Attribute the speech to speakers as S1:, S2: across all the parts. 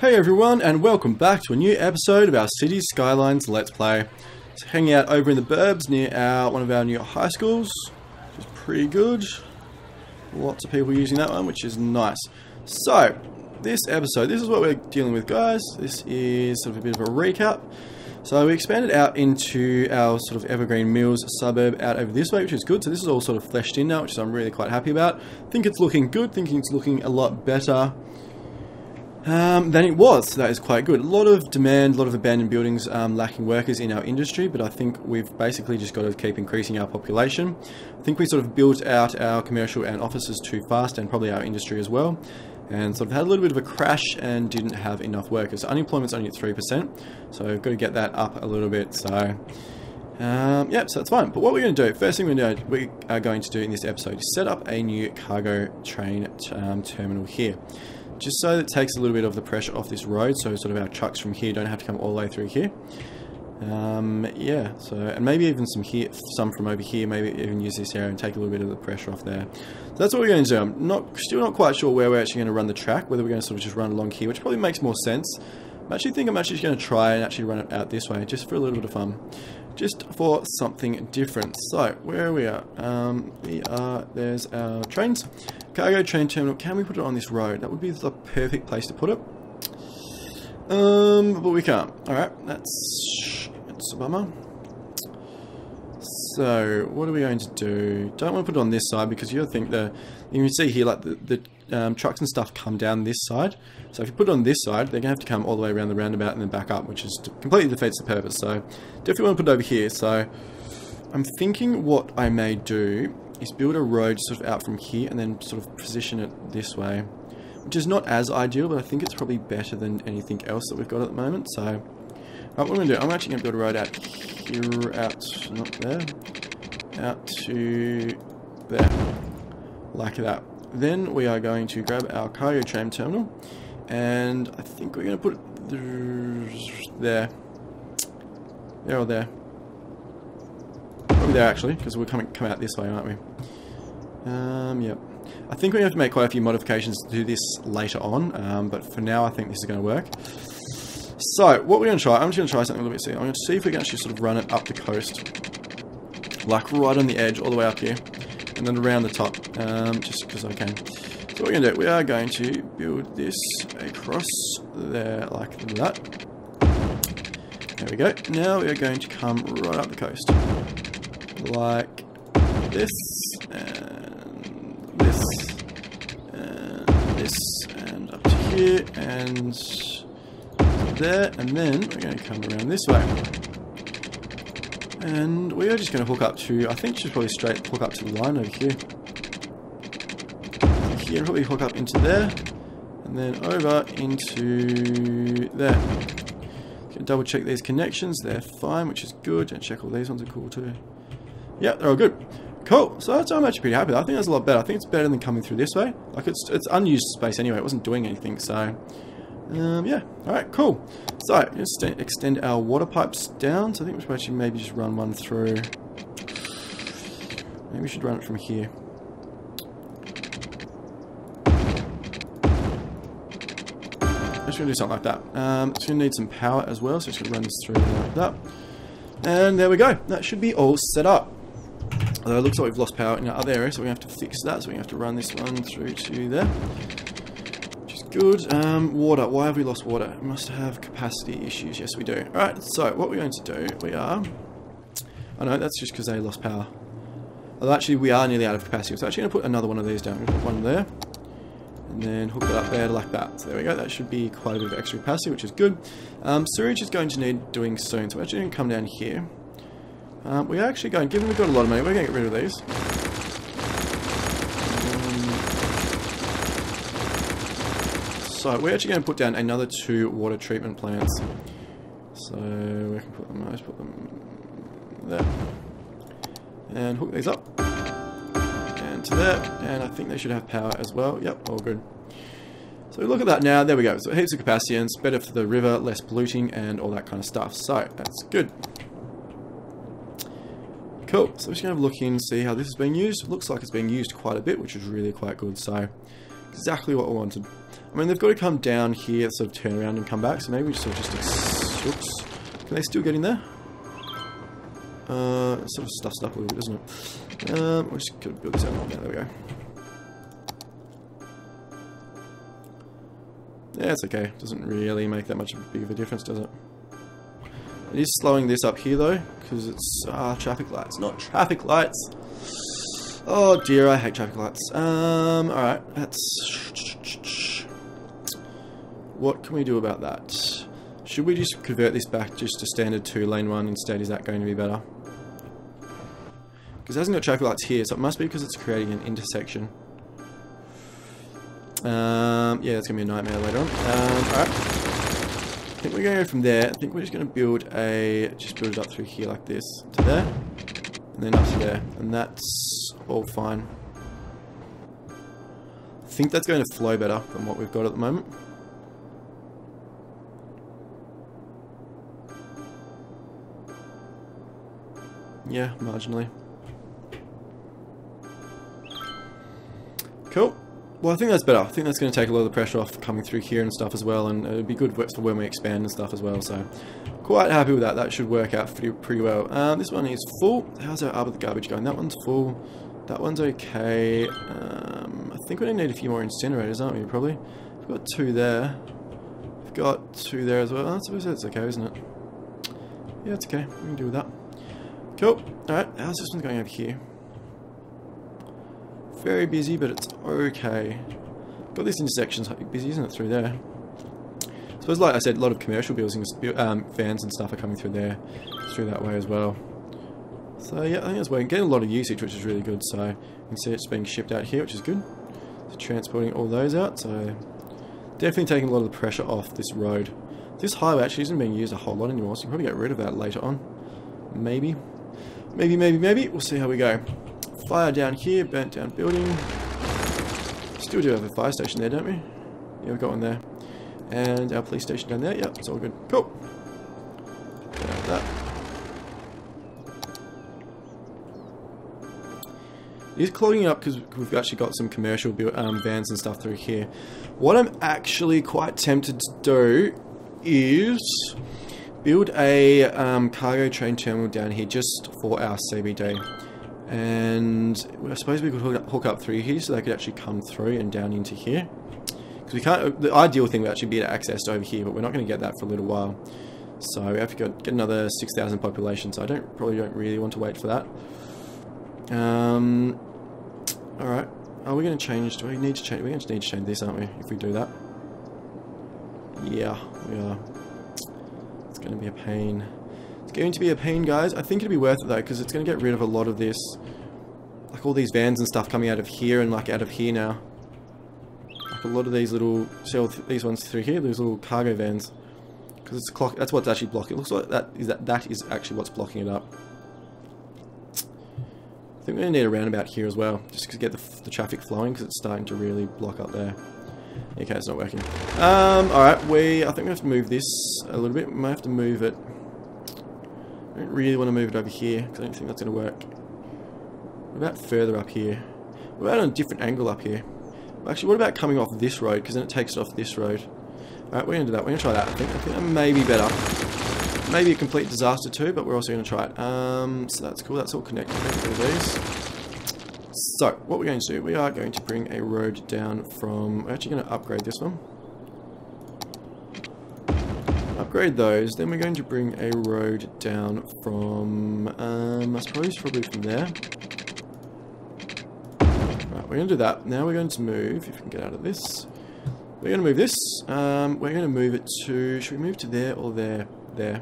S1: Hey everyone, and welcome back to a new episode of our Cities Skylines Let's Play. So hanging out over in the burbs near one of our new high schools, which is pretty good. Lots of people using that one, which is nice. So, this episode, this is what we're dealing with, guys. This is sort of a bit of a recap. So we expanded out into our sort of Evergreen Mills suburb out over this way, which is good. So this is all sort of fleshed in now, which I'm really quite happy about. Think it's looking good, thinking it's looking a lot better than it was. So that is quite good. A lot of demand, a lot of abandoned buildings, lacking workers in our industry, but I think we've basically just got to keep increasing our population. I think we sort of built out our commercial and offices too fast, and probably our industry as well, and sort of had a little bit of a crash and didn't have enough workers. So unemployment's only at 3%, so we've got to get that up a little bit. So yeah, so that's fine. But what we're going to do, first thing we are going to do in this episode is set up a new cargo train terminal here, just so that it takes a little bit of the pressure off this road, so sort of our trucks from here don't have to come all the way through here. Yeah, so, and maybe even some from over here, maybe even use this area and take a little bit of the pressure off there. So that's what we're going to do. I'm still not quite sure where we're actually going to run the track, whether we're going to sort of just run along here, which probably makes more sense. I actually think I'm actually going to try and actually run it out this way, just for a little bit of fun. Just for something different. So, where are we at? There's our trains. Cargo train terminal. Can we put it on this road? That would be the perfect place to put it. But we can't. Alright, that's a bummer. So, what are we going to do? Don't want to put it on this side, because you think you can see here, like the trucks and stuff come down this side. So if you put it on this side, they're going to have to come all the way around the roundabout and then back up, which is completely defeats the purpose. So definitely want to put it over here. So I'm thinking what I may do is build a road sort of out from here and then sort of position it this way, which is not as ideal, but I think it's probably better than anything else that we've got at the moment. So what I'm going to do, I'm actually going to build a road out here, not there, out to there, like that. Then we are going to grab our cargo train terminal, and I think we're going to put it there. There or there. Probably there, actually, because we're come out this way, aren't we? Yep. I think we have to make quite a few modifications to do this later on, but for now I think this is going to work. So, what we're going to try, I'm just going to try something a little bit. See, I'm going to see if we can actually sort of run it up the coast, like right on the edge, all the way up here, and then around the top, just because I can. So what we're going to do, we are going to build this across there like that. There we go. Now we are going to come right up the coast, like this, and this, and this, and up to here, and there, and then we're going to come around this way. And we are just going to hook up to, I think just probably straight hook up to the line over here. Here, probably hook up into there, and then over into there. Can double check these connections, they're fine, which is good. And check all these ones are cool too. Yeah, they're all good. Cool, so I'm actually pretty happy. I think that's a lot better. I think it's better than coming through this way. Like it's unused space anyway, it wasn't doing anything, so yeah, alright, cool. So, let's extend our water pipes down. So I think we should actually maybe just run one through. Maybe we should run it from here. I'm just going to do something like that. It's going to need some power as well, so it's going to run this through like that. And there we go. That should be all set up. Although it looks like we've lost power in our other area, so we have to fix that. So we have to run this one through to there. Good. Water. Why have we lost water? We must have capacity issues. Yes, we do. Alright, so what we're going to do, we are... Oh no, that's just because they lost power. Well, actually, we are nearly out of capacity. So I'm actually going to put another one of these down. We're going to put one there. And then hook it up there like that. So there we go. That should be quite a bit of extra capacity, which is good. Sewage is going to need doing soon. So we're actually going to come down here. We are actually going... Given we've got a lot of money, we're going to get rid of these. So we're actually going to put down another 2 water treatment plants. So we can put them. Let's put them there, and hook these up, and to there. And I think they should have power as well. Yep, all good. So look at that now. There we go. So heaps of capacity, and it's better for the river, less polluting, and all that kind of stuff. So that's good. Cool. So we're just going to have a look in, see how this is being used. It looks like it's being used quite a bit, which is really quite good. So exactly what I wanted. I mean, they've got to come down here, sort of turn around and come back, so maybe we sort of just... Oops. Can they still get in there? It sort of stuffs it up a little bit, doesn't it? We're just going to build this out. Yeah, there we go. Yeah, it's okay. Doesn't really make that much big of a difference, does it? It is slowing this up here, though, because it's traffic lights, not traffic lights. Oh dear, I hate traffic lights. Alright, that's... What can we do about that? Should we just convert this back just to standard 2-lane one instead? Is that going to be better? Because it hasn't got traffic lights here, so it must be because it's creating an intersection. Yeah, it's going to be a nightmare later on. Alright. I think we're going to go from there. I think we're just going to build it up through here like this. To there. And then up to there. And that's all fine. I think that's going to flow better than what we've got at the moment. Yeah, marginally. Cool. Well, I think that's better. I think that's going to take a lot of the pressure off coming through here and stuff as well, and it'll be good for when we expand and stuff as well, so quite happy with that. That should work out pretty well. This one is full. How's our other garbage going? That one's full. That one's okay. I think we're going to need a few more incinerators, aren't we, probably? We've got 2 there. We've got 2 there as well. I suppose that's okay, isn't it? Yeah, it's okay. We can deal with that. Cool. Alright, how's this one going over here? Very busy, but it's okay. Got this intersection's busy, isn't it, through there? I suppose, like I said, a lot of commercial buildings, vans and stuff are coming through there, through that way as well. So yeah, I think that's working. Getting a lot of usage, which is really good. So you can see it's being shipped out here, which is good. So transporting all those out, so definitely taking a lot of the pressure off this road. This highway actually isn't being used a whole lot anymore, so you can probably get rid of that later on. Maybe. Maybe. We'll see how we go. Fire down here, burnt down building. Still do have a fire station there, don't we? Yeah, we've got one there. And our police station down there. Yep, it's all good. Cool. Get out of that. It is clogging up because we've actually got some commercial vans and stuff through here. What I'm actually quite tempted to do is build a cargo train terminal down here just for our CBD. And I suppose we could hook up through here so they could actually come through and down into here. Because we can't. The ideal thing would actually be to access over here, but we're not going to get that for a little while. So we have to get another 6,000 population. So I probably don't really want to wait for that. All right. Are we going to change? Do we need to change? We're going to need to change this, aren't we? If we do that. Yeah, we are. It's going to be a pain. It's going to be a pain, guys. I think it'll be worth it though, because it's going to get rid of a lot of this, like all these vans and stuff coming out of here and like out of here now. Like a lot of these little, see all these ones through here, these little cargo vans, because it's clock. That's what's actually blocking. It looks like that is actually what's blocking it up. I think we're going to need a roundabout here as well, just to get the traffic flowing, because it's starting to really block up there. Okay, it's not working. Alright, I think we have to move this a little bit. We might have to move it. I don't really want to move it over here, because I don't think that's going to work. What about further up here? What about on a different angle up here? Well, actually, what about coming off this road, because then it takes it off this road. Alright, we're going to do that. We're going to try that. I think that may be better. Maybe a complete disaster too, but we're also going to try it. So that's cool. That's all connected to these. So, what we're going to do, we are going to bring a road down from... We're actually going to upgrade this one. Upgrade those, then we're going to bring a road down from... I suppose probably from there. Right, we're going to do that. Now we're going to move, if we can get out of this. We're going to move this. We're going to move it to... Should we move to there or there? There.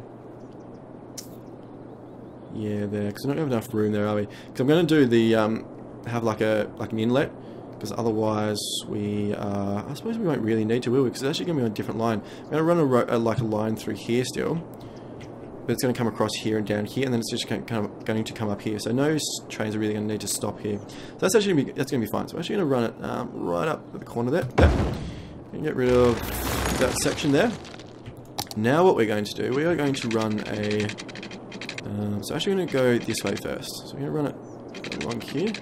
S1: Yeah, there, because we don't have enough room there, are we? Because I'm going to do the... have like an inlet, because otherwise we I suppose we won't really need to, will we? Because it's actually going to be on a different line. I'm going to run a line through here still, but it's going to come across here and down here, and then it's just kind of going to come up here. So no trains are really going to need to stop here. So that's actually going to be fine. So I'm actually going to run it right up at the corner there. And get rid of that section there. Now what we're going to do, we are going to run a so actually going to go this way first. So we're going to run it along here.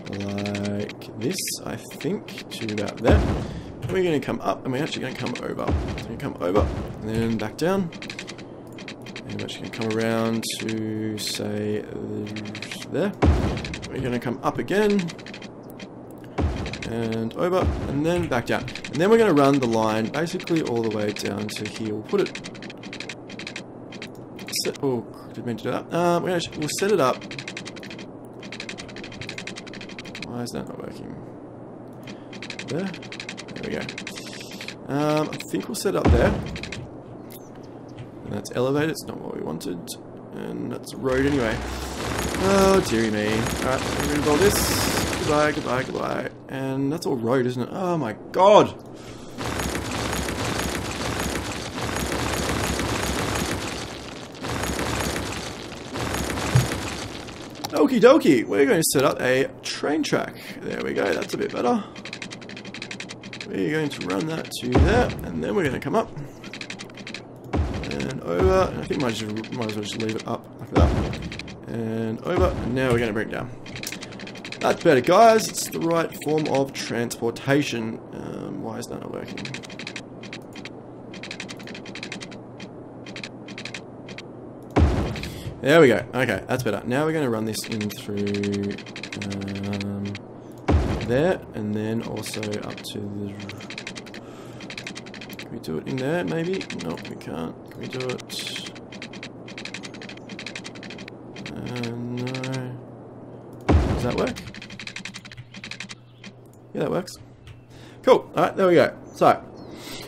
S1: Like this, I think, to about there. we're going to come up, and we're actually going to come over. So we're going to come over, and then back down. And we're actually going to come around to, say, there. We're going to come up again, and over, and then back down. And then we're going to run the line basically all the way down to here. We'll put it... Oh, didn't mean to do that. We'll set it up. Why is that not working? There we go. I think we'll set it up there. And that's elevated, it's not what we wanted. And that's a road anyway. Oh, dearie me. Alright, we're going to build this. Goodbye, goodbye, goodbye. And that's all road, isn't it? Oh my god! Okie dokie, we're going to set up a train track. There we go, that's a bit better. We're going to run that to there, and then we're going to come up and over. And I think might as well just leave it up like that. And over, and now we're going to bring it down. That's better, guys. It's the right form of transportation. Why is that not working? There we go. Okay, that's better. Now we're going to run this in through there, and then also up to the... Can we do it in there, maybe? No, we can't. Can we do it? No. Does that work? Yeah, that works. Cool. Alright, there we go. So,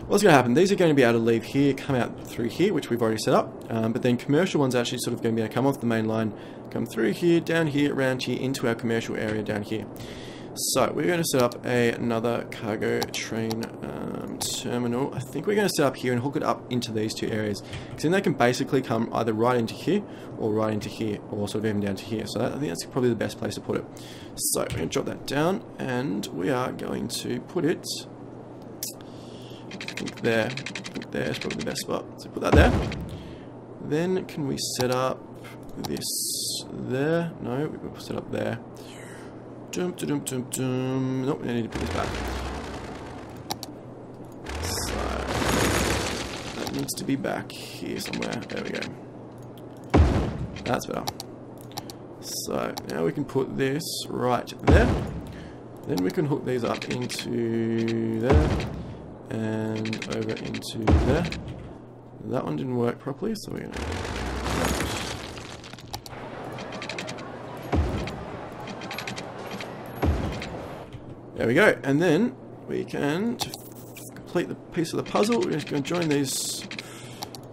S1: what's going to happen? These are going to be able to leave here, come out through here, which we've already set up. But then commercial ones actually sort of going to be able to come off the main line, come through here, down here, around here, into our commercial area down here. So, we're going to set up another cargo train terminal. I think we're going to set up here and hook it up into these two areas. Because then they can basically come either right into here, or right into here, or sort of even down to here. So I think that's probably the best place to put it. So, we're going to drop that down, and we are going to put it... I think there is probably the best spot. So put that there. Then can we set up this there? No, we will set up there. Nope, we need to put this back. So that needs to be back here somewhere. There we go. That's better. So now we can put this right there. Then we can hook these up into there. And over into there. That one didn't work properly, so we're going to... There we go. And then we can, to complete the piece of the puzzle, we're just going to join these...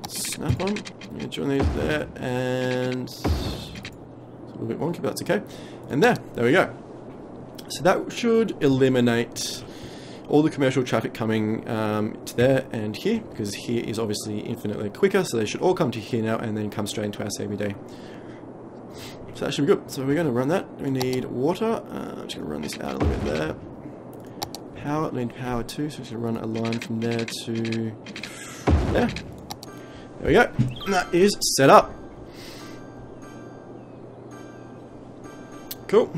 S1: Snap on. We're going to join these there, and... It's a little bit wonky, but that's okay. And there we go. So that should eliminate... all the commercial traffic coming to there and here, because here is obviously infinitely quicker, so they should all come to here now and then come straight into our CBD. So that should be good. So we're going to run that. We need water. I'm just going to run this out a little bit there. Power, we need power too, so we're going to run a line from there to there. There we go. And that is set up. Cool.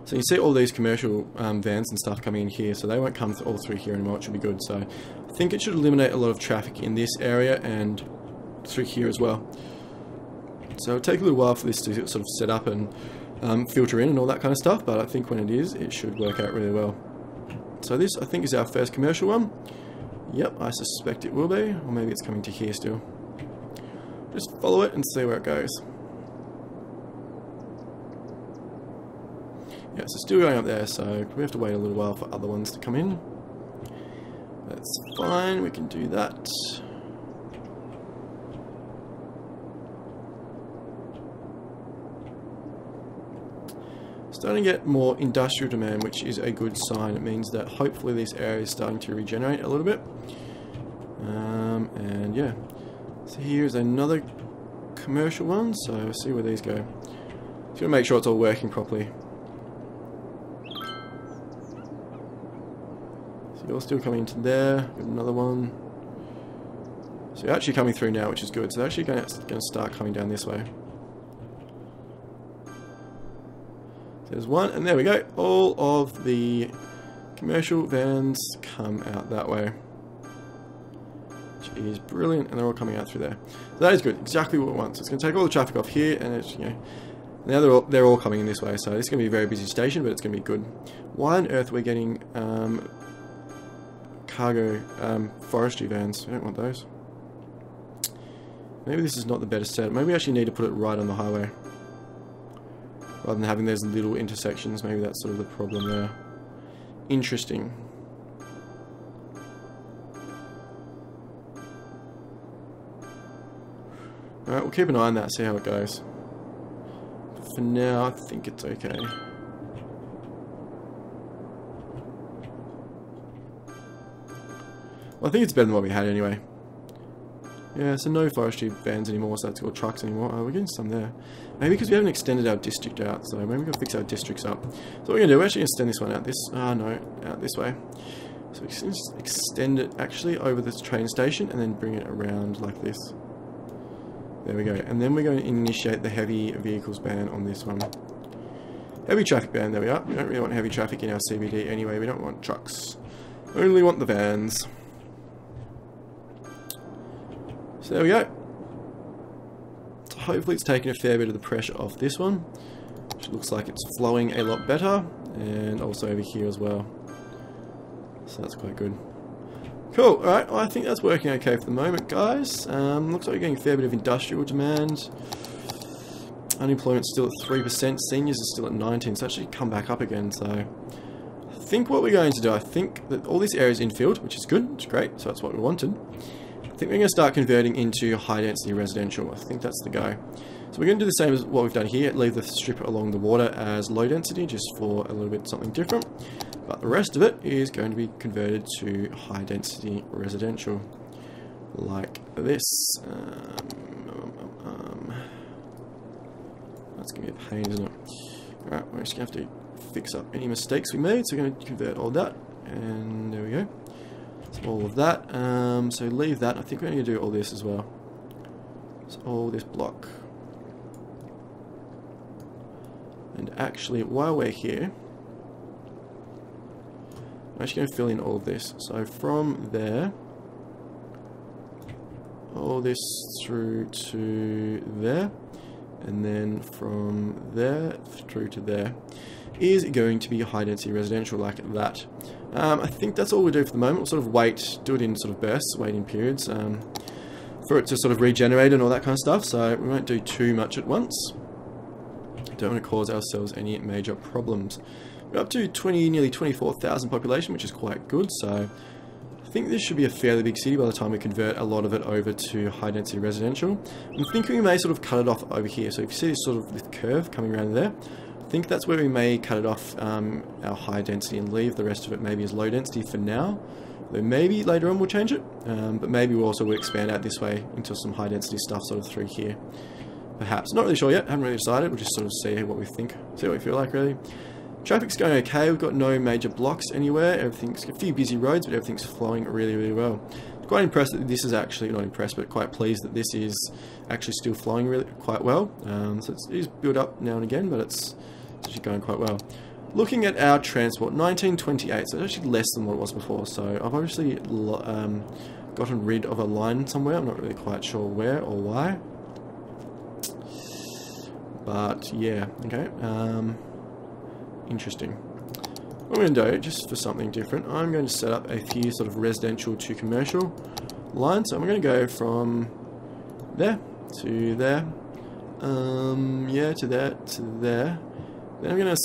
S1: So you see all these commercial vans and stuff coming in here, so they won't come all through here anymore, it should be good. So I think it should eliminate a lot of traffic in this area and through here as well. So it'll take a little while for this to sort of set up and filter in and all that kind of stuff, but I think when it is, it should work out really well. So this, I think, is our first commercial one. Yep, I suspect it will be, or maybe it's coming to here still. Just follow it and see where it goes. Yeah, so still going up there, so we have to wait a little while for other ones to come in. That's fine, we can do that. Starting to get more industrial demand, which is a good sign. It means that hopefully this area is starting to regenerate a little bit. And yeah, so here's another commercial one, so we'll see where these go. Just gotta make sure it's all working properly. So you're still coming into there, got another one. So you're actually coming through now, which is good. So they're actually going to start coming down this way. There's one, and there we go. All of the commercial vans come out that way. Which is brilliant, and they're all coming out through there. So that is good, exactly what we want. So it's going to take all the traffic off here, and it's, you know, now they're all coming in this way. So this is going to be a very busy station, but it's going to be good. Why on earth we're getting cargo forestry vans? I don't want those. Maybe this is not the better setup. Maybe we actually need to put it right on the highway, rather than having those little intersections. Maybe that's sort of the problem there. Interesting. Alright, we'll keep an eye on that, see how it goes. But for now, I think it's okay. Well, I think it's better than what we had anyway. Yeah, so no forestry vans anymore, so that's all trucks anymore. Oh, we're getting some there. Maybe because we haven't extended our district out, so maybe we've got to fix our districts up. So what we're going to do, we're actually going to extend this one out this... no, out this way. So we can just extend it actually over this train station and then bring it around like this. There we go. And then we're going to initiate the heavy vehicles ban on this one. Heavy traffic ban, there we are. We don't really want heavy traffic in our CBD anyway, we don't want trucks. We only want the vans. So there we go. So hopefully it's taken a fair bit of the pressure off this one, which looks like it's flowing a lot better, and also over here as well. So that's quite good. Cool, alright, well, I think that's working okay for the moment, guys. Looks like we're getting a fair bit of industrial demand. Unemployment's still at 3%, seniors are still at 19%, so it's actually come back up again, so... I think what we're going to do, I think that all this area is infield, which is good, it's great, so that's what we wanted. I think we're going to start converting into high density residential. I think that's the go. So we're going to do the same as what we've done here, leave the strip along the water as low density, just for a little bit something different. But the rest of it is going to be converted to high density residential, like this. That's going to be a pain, isn't it? Alright, we're just going to have to fix up any mistakes we made, so we're going to convert all that, and there we go. All of that, so leave that. I think we're going to do all this as well. So all this block. And actually, while we're here, I'm actually going to fill in all of this. So from there, all this through to there, and then from there through to there is going to be high density residential like that. I think that's all we'll do for the moment. We'll sort of wait, do it in sort of bursts, waiting periods, for it to sort of regenerate and all that kind of stuff, so we won't do too much at once. Don't want to cause ourselves any major problems. We're up to nearly 24,000 population, which is quite good, so I think this should be a fairly big city by the time we convert a lot of it over to high density residential. I'm thinking we may sort of cut it off over here, so if you see this sort of this curve coming around there, I think that's where we may cut it off, our high density, and leave the rest of it maybe as low density for now. Though maybe later on we'll change it, but maybe we'll also expand out this way into some high density stuff sort of through here. Perhaps. Not really sure yet, haven't really decided, we'll just sort of see what we think, see what we feel like really. Traffic's going okay, we've got no major blocks anywhere, everything's a few busy roads, but everything's flowing really, really well. Quite impressed that this is actually, not impressed, but quite pleased that this is actually still flowing really quite well. So it is built up now and again, but it's actually going quite well. Looking at our transport, 1928, so it's actually less than what it was before, so I've obviously gotten rid of a line somewhere, I'm not really quite sure where or why. But yeah, okay, interesting. What I'm going to do, just for something different, I'm going to set up a few sort of residential to commercial lines. So I'm going to go from there to there, yeah, to there, to there. Then I'm going to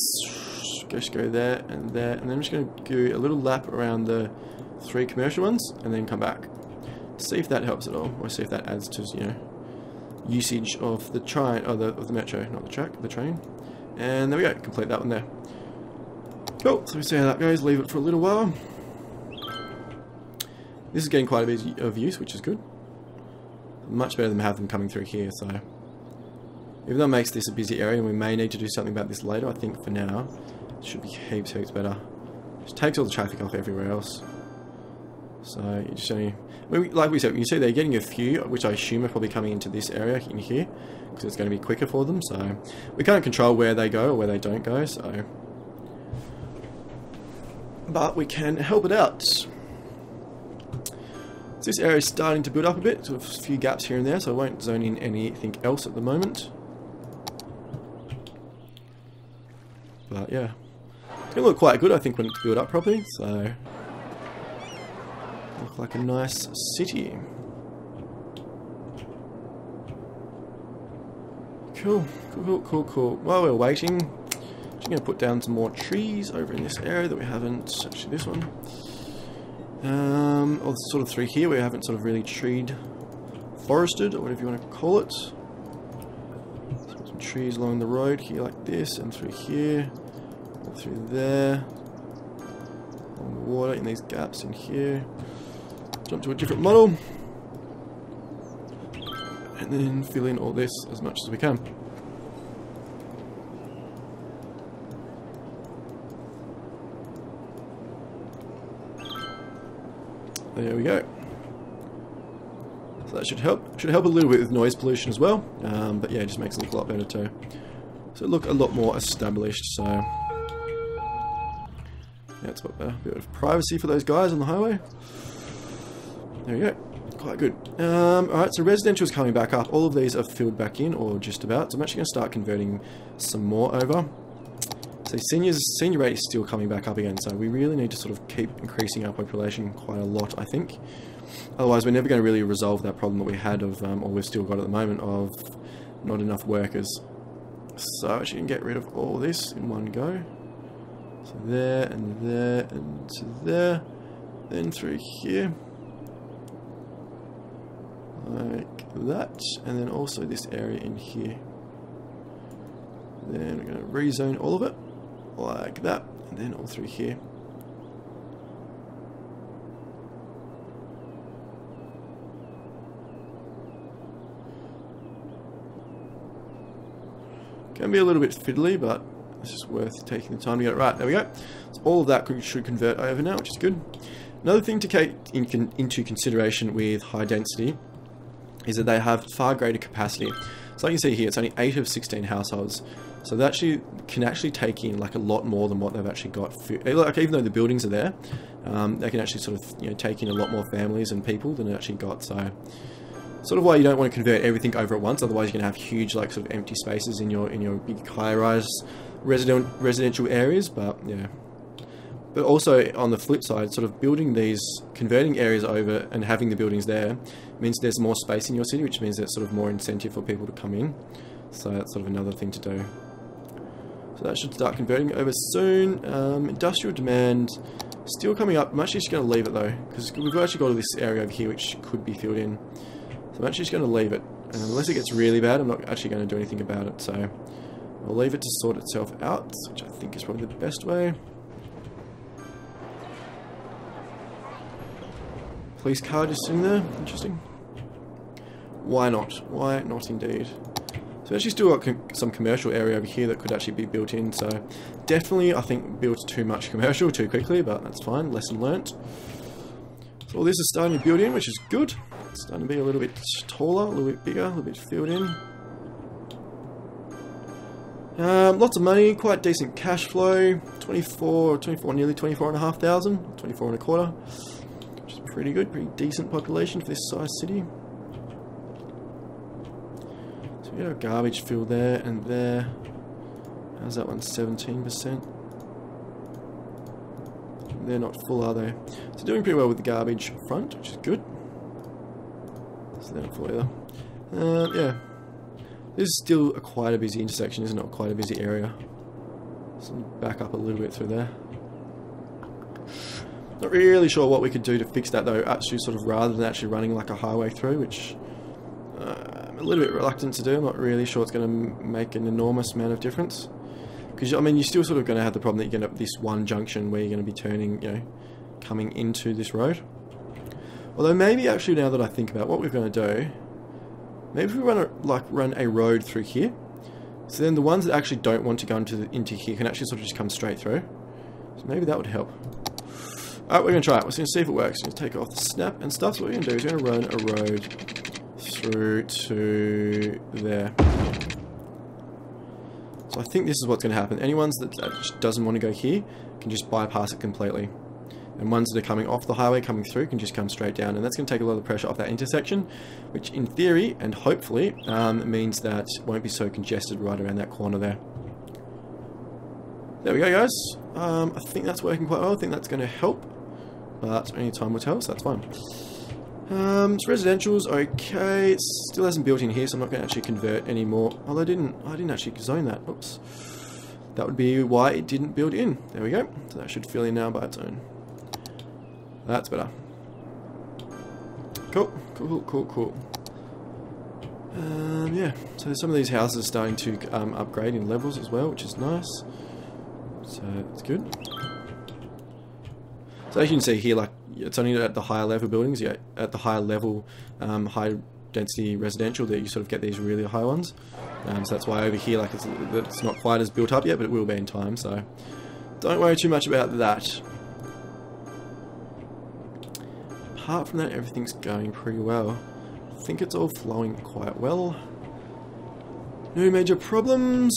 S1: just go there, and then I'm just going to do a little lap around the 3 commercial ones, and then come back. See if that helps at all, or see if that adds to, you know, usage of the train, or of the metro, not the track, the train. And there we go, complete that one there. Cool, so we see how that goes, leave it for a little while. This is getting quite a bit of use, which is good. Much better than have them coming through here, so... Even though it makes this a busy area, and we may need to do something about this later, I think for now, it should be heaps better. Just takes all the traffic off everywhere else. So, you just only... like we said, you see they're getting a few, which I assume are probably coming into this area in here, because it's going to be quicker for them, so... We can't control where they go or where they don't go, so... but we can help it out. So this area is starting to build up a bit, sort of a few gaps here and there, so I won't zone in anything else at the moment. But yeah, it's going to look quite good, I think, when it's built up properly, so look like a nice city. Cool. While we're waiting, I'm just going to put down some more trees over in this area that we haven't, actually this one. Or sort of through here we haven't sort of really treed, forested, or whatever you want to call it. So some trees along the road here like this, and through here, and through there, along the water in these gaps in here. Jump to a different model, and then fill in all this as much as we can. There we go. So that should help. Should help a little bit with noise pollution as well. But yeah, it just makes it look a lot better too. So it look a lot more established. So yeah, it's got a bit of privacy for those guys on the highway. There we go. Quite good. Alright, so residential is coming back up. All of these are filled back in, or just about. So I'm actually going to start converting some more over. So senior rate is still coming back up again, so we really need to sort of keep increasing our population quite a lot, I think. Otherwise, we're never going to really resolve that problem that we had of, or we've still got at the moment, of not enough workers. So actually, you can get rid of all this in one go. So there, and there, and to there. Then through here. Like that. And then also this area in here. Then we're going to rezone all of it. Like that, and then all through here. Can be a little bit fiddly, but it's just worth taking the time to get it right. There we go. So all of that should convert over now, which is good. Another thing to take into consideration with high density is that they have far greater capacity. So like you see here, it's only 8 of 16 households. So they actually can take in like a lot more than what they've actually got. Like, even though the buildings are there, they can actually sort of take in a lot more families and people than it actually got. So sort of why you don't want to convert everything over at once. Otherwise, you're going to have huge like sort of empty spaces in your big high-rise residential areas. But yeah. But also on the flip side, sort of converting areas over and having the buildings there means there's more space in your city, which means there's sort of more incentive for people to come in. So that's sort of another thing to do. So that should start converting over soon. Industrial demand still coming up. I'm actually just going to leave it though, because we've actually got this area over here which could be filled in. So I'm actually just going to leave it. Unless it gets really bad, I'm not actually going to do anything about it. So I'll leave it to sort itself out, which I think is probably the best way. Police car just sitting there. Interesting. Why not? Why not indeed? So actually still got some commercial area over here that could actually be built in. So definitely, I think, built too much commercial too quickly, but that's fine. Lesson learnt. So all this is starting to build in, which is good. It's starting to be a little bit taller, a little bit bigger, a little bit filled in. Lots of money, quite decent cash flow. 24, nearly 24,500, 24 and a quarter, which is pretty good, pretty decent population for this size city. So we got a garbage fill there and there. How's that one? 17%. They're not full, are they? So doing pretty well with the garbage front, which is good. So they're not full either. Yeah. This is still quite a busy intersection, isn't it? Quite a busy area. So back up a little bit through there. Not really sure what we could do to fix that though, actually, sort of rather than actually running like a highway through, which I'm a little bit reluctant to do. I'm not really sure it's going to make an enormous amount of difference. Because, I mean, you're still sort of going to have the problem that you're going to have this one junction where you're going to be turning, you know, coming into this road. Although maybe actually now that I think about what we're going to do, maybe if we run a road through here, so then the ones that actually don't want to go into here can actually sort of just come straight through. So maybe that would help. Alright, we're going to try it. We're going to see if it works. We're going to take off the snap and stuff. So what we're going to do is we're going to run a road through to there. So I think this is what's going to happen. Anyone that just doesn't want to go here can just bypass it completely. And ones that are coming off the highway, coming through, can just come straight down. And that's going to take a lot of the pressure off that intersection, which in theory, and hopefully, means that it won't be so congested right around that corner there. There we go, guys. I think that's working quite well. I think that's going to help. But only time will tell, so that's fine. So residential's okay. It still hasn't built in here, so I'm not going to actually convert anymore. Although I didn't actually zone that. Oops. That would be why it didn't build in. There we go. So that should fill in now by its own. That's better. Cool. Yeah. So some of these houses are starting to upgrade in levels as well, which is nice. So it's good. So as you can see here, like it's only at the higher level buildings, yeah, at the higher level, high density residential that you sort of get these really high ones. So that's why over here, like it's not quite as built up yet, but it will be in time. So don't worry too much about that. Apart from that, everything's going pretty well. I think it's all flowing quite well. No major problems.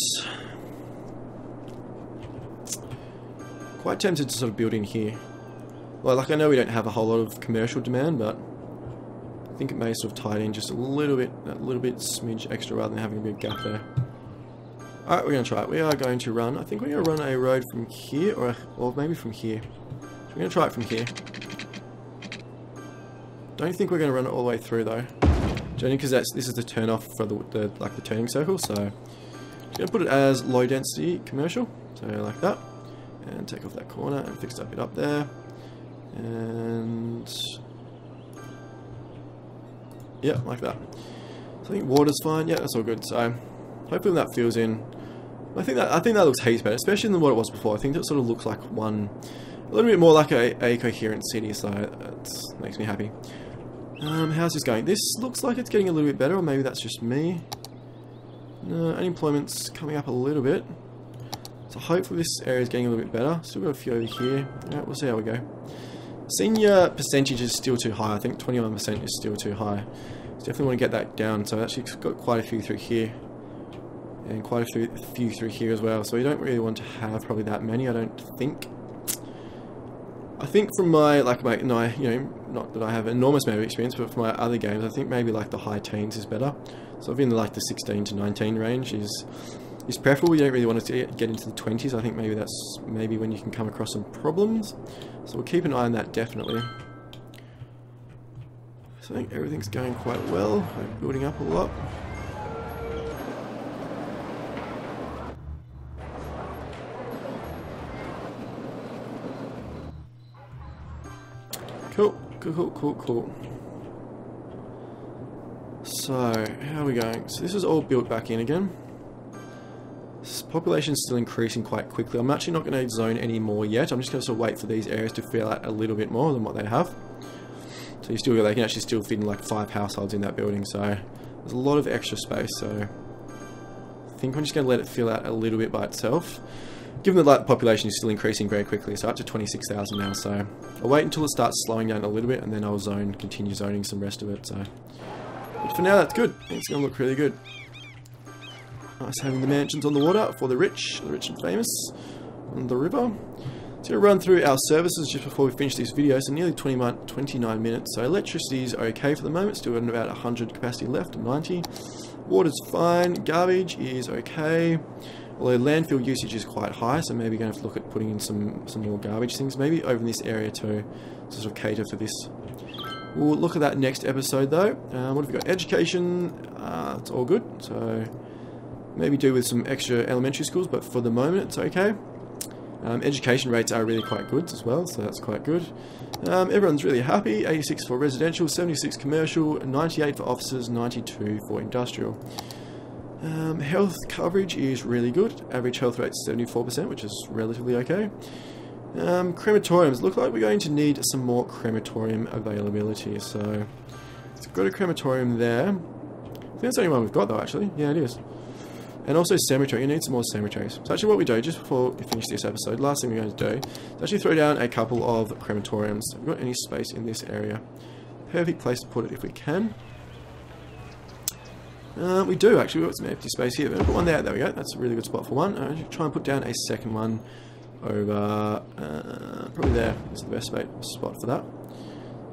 S1: Quite tempted to sort of build in here. Well, like I know we don't have a whole lot of commercial demand, but I think it may sort of tie it in just a little bit, smidge extra rather than having a big gap there. Alright, we're going to try it. We are going to run, I think we're going to run a road from here, or maybe from here. So we're going to try it from here. Don't think we're going to run it all the way through though. Only because this is the turn off for the turning circle, so I'm going to put it as low density commercial, so like that. And take off that corner and fix that bit up there. And yeah, like that. So I think water's fine. Yeah, that's all good. So hopefully that fills in. I think that looks heaps better, especially than what it was before. I think that sort of looks like a little bit more like a coherent city. So that makes me happy. How's this going? This looks like it's getting a little bit better, or maybe that's just me. No, unemployment's coming up a little bit. So hopefully this area is getting a little bit better. Still got a few over here. Alright, we'll see how we go. Senior percentage is still too high. I think 21% is still too high. So definitely want to get that down. So I've actually got quite a few through here. And quite a few through here as well. So you don't really want to have probably that many, I don't think. I think from my you know, not that I have an enormous amount of experience, but for my other games, I think maybe like the high teens is better. So I've been in like the 16 to 19 range is preferable. You don't really want to get into the 20s. I think maybe that's when you can come across some problems. So we'll keep an eye on that definitely. So I think everything's going quite well. I'm building up a lot. Cool. So, how are we going? So this is all built back in again. Population is still increasing quite quickly. I'm actually not going to zone any more yet. I'm just going to sort of wait for these areas to fill out a little bit more than what they have. So they can actually still fit in like 5 households in that building. So there's a lot of extra space. So I think I'm just going to let it fill out a little bit by itself. Given that the population is still increasing very quickly, so up to 26,000 now. So I'll wait until it starts slowing down a little bit, and then I'll continue zoning some rest of it. So, but for now, that's good. It's going to look really good. Nice having the mansions on the water for the rich and famous on the river. So we'll run through our services just before we finish this video. So nearly 29 minutes. So electricity is okay for the moment. Still got about 100 capacity left, 90. Water's fine. Garbage is okay. Although landfill usage is quite high, so maybe going to have to look at putting in some more garbage things, maybe over in this area too, to sort of cater for this. We'll look at that next episode though. What have we got? Education, it's all good, so maybe do with some extra elementary schools, but for the moment it's okay. Education rates are really quite good as well, so that's quite good. Everyone's really happy. 86 for residential, 76 commercial, 98 for offices, 92 for industrial. Health coverage is really good. Average health rate is 74%, which is relatively okay. Crematoriums. Look like we're going to need some more crematorium availability. So, it's got a crematorium there. I think that's the only one we've got though, actually. Yeah, it is. And also cemetery. You need some more cemeteries. So actually what we do, just before we finish this episode, last thing we're going to do is actually throw down a couple of crematoriums. Have we got any space in this area? Perfect place to put it if we can. We do actually. We've got some empty space here. We're going to put one there. There we go. That's a really good spot for one. I'll try and put down a second one over, probably there is the best spot for that.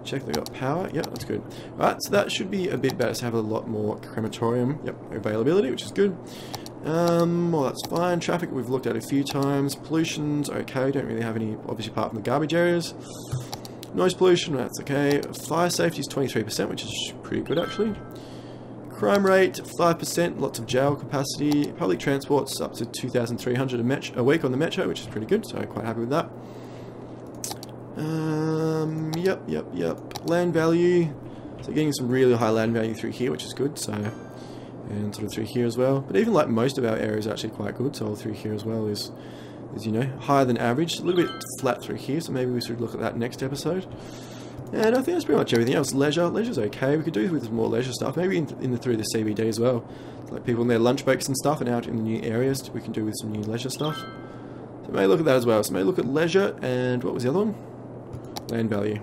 S1: Check they got power. Yep, that's good. Alright, so that should be a bit better to have a lot more crematorium. Yep, availability, which is good. Well, that's fine. Traffic we've looked at a few times. Pollution's okay. Don't really have any, obviously, apart from the garbage areas. Noise pollution, that's okay. Fire safety is 23%, which is pretty good actually. Crime rate 5%. Lots of jail capacity. Public transport's up to 2,300 a week on the metro, which is pretty good. So quite happy with that. Yep. Land value. So getting some really high land value through here, which is good. So, and sort of through here as well. But even like most of our areas are actually quite good. So all through here as well is you know, higher than average. A little bit flat through here. So maybe we should look at that next episode. And I think that's pretty much everything else. Leisure's okay. We could do with more leisure stuff. Maybe through the CBD as well. Like people in their lunch breaks and stuff, and out in the new areas, we can do with some new leisure stuff. So maybe look at that as well. So maybe look at leisure and what was the other one? Land value.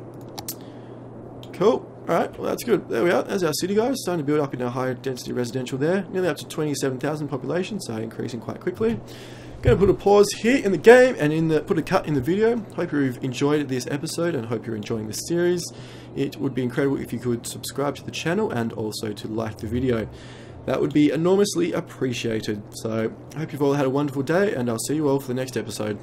S1: Cool. Alright, well that's good. There we are. There's our city, guys. Starting to build up in a higher density residential there. Nearly up to 27,000 population, so increasing quite quickly. Going to put a pause here in the game and put a cut in the video. Hope you've enjoyed this episode and hope you're enjoying this series. It would be incredible if you could subscribe to the channel and also to like the video. That would be enormously appreciated. So I hope you've all had a wonderful day, and I'll see you all for the next episode.